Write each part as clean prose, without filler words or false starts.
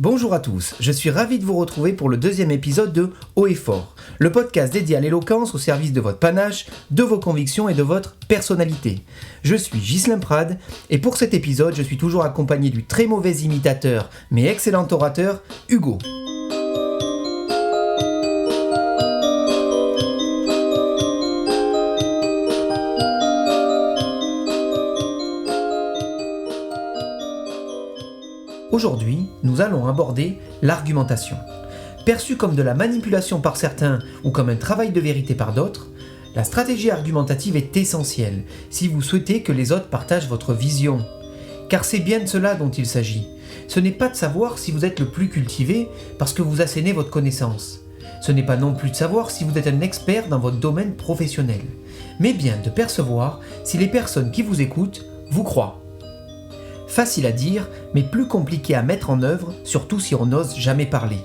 Bonjour à tous, je suis ravi de vous retrouver pour le deuxième épisode de Haut et Fort, le podcast dédié à l'éloquence au service de votre panache, de vos convictions et de votre personnalité. Je suis Ghislain Prade et pour cet épisode, je suis toujours accompagné du très mauvais imitateur mais excellent orateur, Hugo. Aujourd'hui, nous allons aborder l'argumentation. Perçue comme de la manipulation par certains ou comme un travail de vérité par d'autres, la stratégie argumentative est essentielle si vous souhaitez que les autres partagent votre vision. Car c'est bien de cela dont il s'agit. Ce n'est pas de savoir si vous êtes le plus cultivé parce que vous assénez votre connaissance. Ce n'est pas non plus de savoir si vous êtes un expert dans votre domaine professionnel, mais bien de percevoir si les personnes qui vous écoutent vous croient. Facile à dire, mais plus compliqué à mettre en œuvre, surtout si on n'ose jamais parler.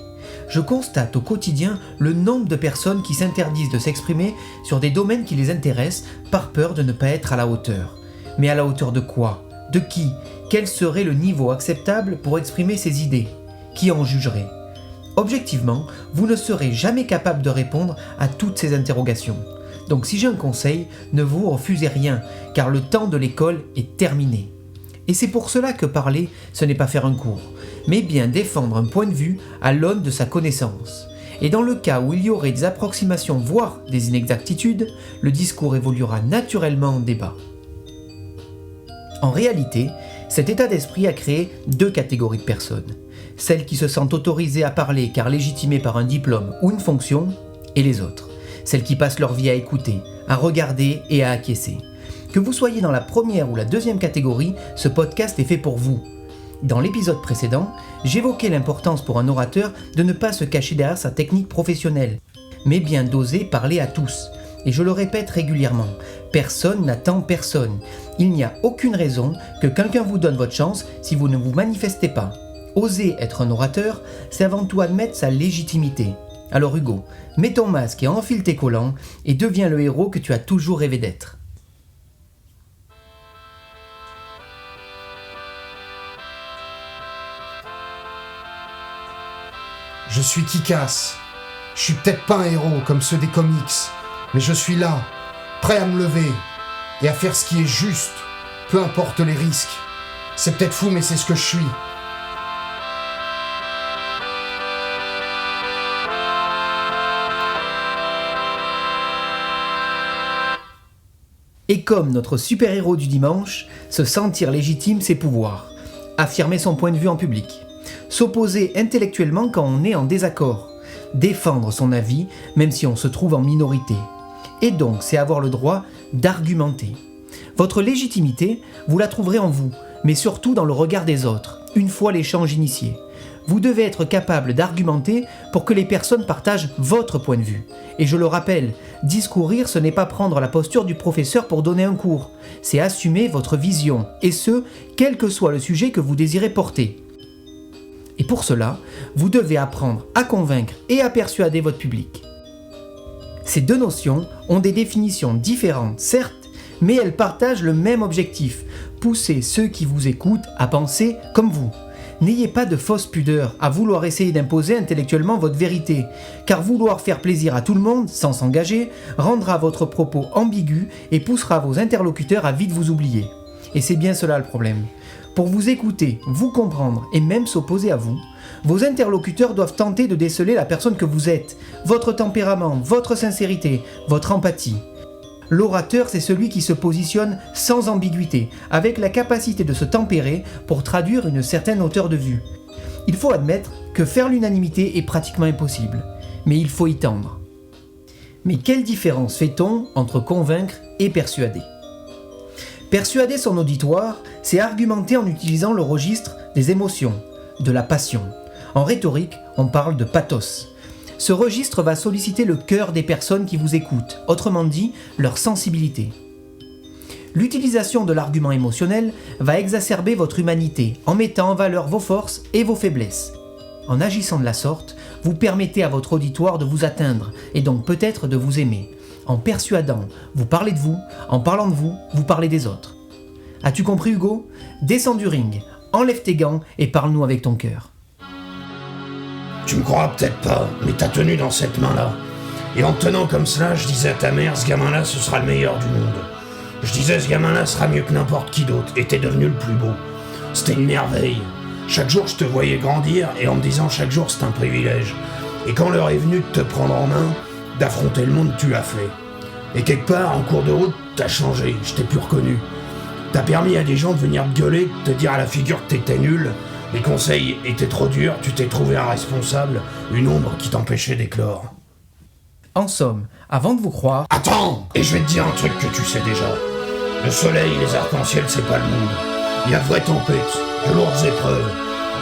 Je constate au quotidien le nombre de personnes qui s'interdisent de s'exprimer sur des domaines qui les intéressent par peur de ne pas être à la hauteur. Mais à la hauteur de quoi ? De qui ? Quel serait le niveau acceptable pour exprimer ses idées ? Qui en jugerait ? Objectivement, vous ne serez jamais capable de répondre à toutes ces interrogations. Donc si j'ai un conseil, ne vous refusez rien, car le temps de l'école est terminé. Et c'est pour cela que parler, ce n'est pas faire un cours, mais bien défendre un point de vue à l'aune de sa connaissance. Et dans le cas où il y aurait des approximations, voire des inexactitudes, le discours évoluera naturellement en débat. En réalité, cet état d'esprit a créé deux catégories de personnes. Celles qui se sentent autorisées à parler car légitimées par un diplôme ou une fonction, et les autres. Celles qui passent leur vie à écouter, à regarder et à acquiescer. Que vous soyez dans la première ou la deuxième catégorie, ce podcast est fait pour vous. Dans l'épisode précédent, j'évoquais l'importance pour un orateur de ne pas se cacher derrière sa technique professionnelle, mais bien d'oser parler à tous. Et je le répète régulièrement, personne n'attend personne. Il n'y a aucune raison que quelqu'un vous donne votre chance si vous ne vous manifestez pas. Oser être un orateur, c'est avant tout admettre sa légitimité. Alors Hugo, mets ton masque et enfile tes collants et deviens le héros que tu as toujours rêvé d'être. Je suis Kick-Ass. Je suis peut-être pas un héros comme ceux des comics, mais je suis là, prêt à me lever et à faire ce qui est juste, peu importe les risques. C'est peut-être fou, mais c'est ce que je suis. Et comme notre super-héros du dimanche, se sentir légitime, c'est pouvoir. Affirmer son point de vue en public. S'opposer intellectuellement quand on est en désaccord, défendre son avis même si on se trouve en minorité. Et donc, c'est avoir le droit d'argumenter. Votre légitimité, vous la trouverez en vous, mais surtout dans le regard des autres, une fois l'échange initié. Vous devez être capable d'argumenter pour que les personnes partagent votre point de vue. Et je le rappelle, discourir, ce n'est pas prendre la posture du professeur pour donner un cours, c'est assumer votre vision, et ce, quel que soit le sujet que vous désirez porter. Et pour cela, vous devez apprendre à convaincre et à persuader votre public. Ces deux notions ont des définitions différentes, certes, mais elles partagent le même objectif, pousser ceux qui vous écoutent à penser comme vous. N'ayez pas de fausse pudeur à vouloir essayer d'imposer intellectuellement votre vérité, car vouloir faire plaisir à tout le monde, sans s'engager, rendra votre propos ambigu et poussera vos interlocuteurs à vite vous oublier. Et c'est bien cela le problème. Pour vous écouter, vous comprendre et même s'opposer à vous, vos interlocuteurs doivent tenter de déceler la personne que vous êtes, votre tempérament, votre sincérité, votre empathie. L'orateur, c'est celui qui se positionne sans ambiguïté, avec la capacité de se tempérer pour traduire une certaine hauteur de vue. Il faut admettre que faire l'unanimité est pratiquement impossible, mais il faut y tendre. Mais quelle différence fait-on entre convaincre et persuader ? Persuader son auditoire, c'est argumenter en utilisant le registre des émotions, de la passion. En rhétorique, on parle de pathos. Ce registre va solliciter le cœur des personnes qui vous écoutent, autrement dit, leur sensibilité. L'utilisation de l'argument émotionnel va exacerber votre humanité en mettant en valeur vos forces et vos faiblesses. En agissant de la sorte, vous permettez à votre auditoire de vous atteindre et donc peut-être de vous aimer. En persuadant, vous parlez de vous, en parlant de vous, vous parlez des autres. As-tu compris Hugo ? Descends du ring, enlève tes gants et parle-nous avec ton cœur. Tu me crois peut-être pas, mais t'as tenu dans cette main-là. Et en te tenant comme cela, je disais à ta mère, ce gamin-là, ce sera le meilleur du monde. Je disais, ce gamin-là sera mieux que n'importe qui d'autre, et t'es devenu le plus beau. C'était une merveille. Chaque jour, je te voyais grandir, et en me disant, chaque jour, c'est un privilège. Et quand l'heure est venue de te prendre en main, d'affronter le monde, tu l'as fait. Et quelque part, en cours de route, t'as changé, je t'ai plus reconnu. T'as permis à des gens de venir te gueuler, de te dire à la figure que t'étais nul. Les conseils étaient trop durs, tu t'es trouvé un responsable, une ombre qui t'empêchait d'éclore. En somme, avant de vous croire... Attends! Et je vais te dire un truc que tu sais déjà. Le soleil, les arcs-en-ciel, c'est pas le monde. Il y a de vraies tempêtes, de lourdes épreuves.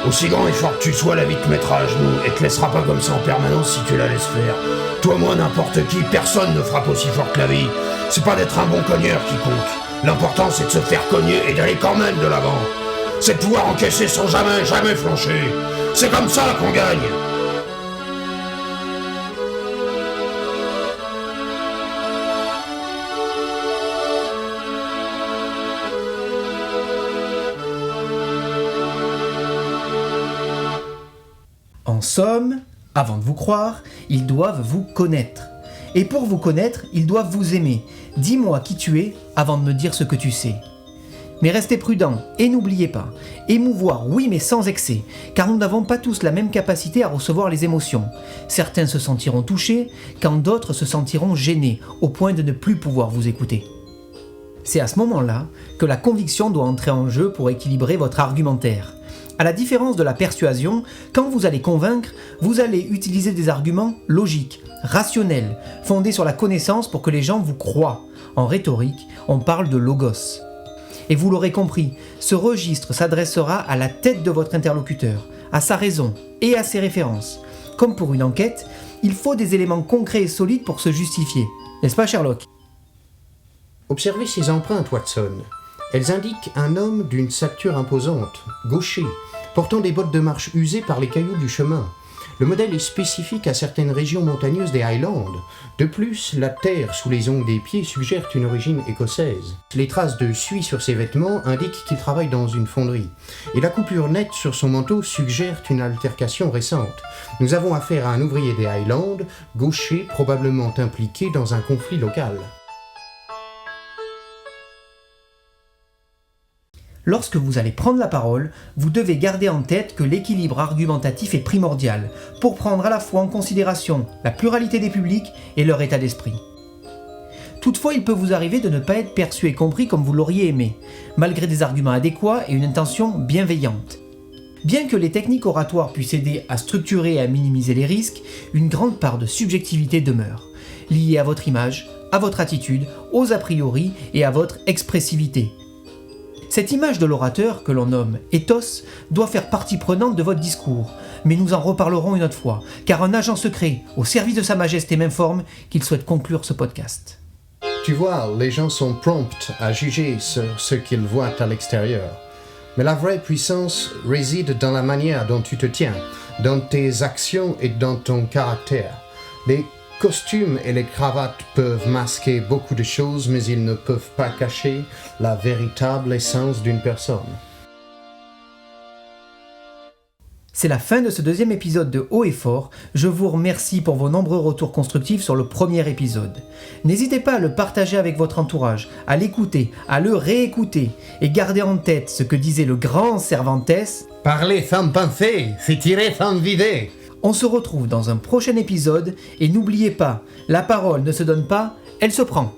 Aussi grand et fort que tu sois, la vie te mettra à genoux et te laissera pas comme ça en permanence si tu la laisses faire. Toi, moi, n'importe qui, personne ne frappe aussi fort que la vie. C'est pas d'être un bon cogneur qui compte. L'important, c'est de se faire cogner et d'aller quand même de l'avant. C'est de pouvoir encaisser sans jamais flancher. C'est comme ça qu'on gagne. En somme, avant de vous croire, ils doivent vous connaître. Et pour vous connaître, ils doivent vous aimer. Dis-moi qui tu es avant de me dire ce que tu sais. Mais restez prudents et n'oubliez pas, émouvoir oui mais sans excès, car nous n'avons pas tous la même capacité à recevoir les émotions. Certains se sentiront touchés, quand d'autres se sentiront gênés, au point de ne plus pouvoir vous écouter. C'est à ce moment-là que la conviction doit entrer en jeu pour équilibrer votre argumentaire. À la différence de la persuasion, quand vous allez convaincre, vous allez utiliser des arguments logiques, rationnels, fondés sur la connaissance pour que les gens vous croient. En rhétorique, on parle de logos. Et vous l'aurez compris, ce registre s'adressera à la tête de votre interlocuteur, à sa raison et à ses références. Comme pour une enquête, il faut des éléments concrets et solides pour se justifier. N'est-ce pas, Sherlock ? Observez ces empreintes, Watson. Elles indiquent un homme d'une stature imposante, gaucher, portant des bottes de marche usées par les cailloux du chemin. Le modèle est spécifique à certaines régions montagneuses des Highlands. De plus, la terre sous les ongles des pieds suggère une origine écossaise. Les traces de suie sur ses vêtements indiquent qu'il travaille dans une fonderie. Et la coupure nette sur son manteau suggère une altercation récente. Nous avons affaire à un ouvrier des Highlands, gaucher, probablement impliqué dans un conflit local. Lorsque vous allez prendre la parole, vous devez garder en tête que l'équilibre argumentatif est primordial pour prendre à la fois en considération la pluralité des publics et leur état d'esprit. Toutefois, il peut vous arriver de ne pas être perçu et compris comme vous l'auriez aimé, malgré des arguments adéquats et une intention bienveillante. Bien que les techniques oratoires puissent aider à structurer et à minimiser les risques, une grande part de subjectivité demeure, liée à votre image, à votre attitude, aux a priori et à votre expressivité. Cette image de l'orateur, que l'on nomme ethos, doit faire partie prenante de votre discours, mais nous en reparlerons une autre fois, car un agent secret, au service de Sa Majesté, m'informe qu'il souhaite conclure ce podcast. Tu vois, les gens sont prompts à juger sur ce qu'ils voient à l'extérieur. Mais la vraie puissance réside dans la manière dont tu te tiens, dans tes actions et dans ton caractère. Les costumes et les cravates peuvent masquer beaucoup de choses, mais ils ne peuvent pas cacher la véritable essence d'une personne. C'est la fin de ce deuxième épisode de Haut et Fort. Je vous remercie pour vos nombreux retours constructifs sur le premier épisode. N'hésitez pas à le partager avec votre entourage, à l'écouter, à le réécouter, et gardez en tête ce que disait le grand Cervantes. Parler sans penser, c'est tirer sans vider. On se retrouve dans un prochain épisode, et n'oubliez pas, la parole ne se donne pas, elle se prend.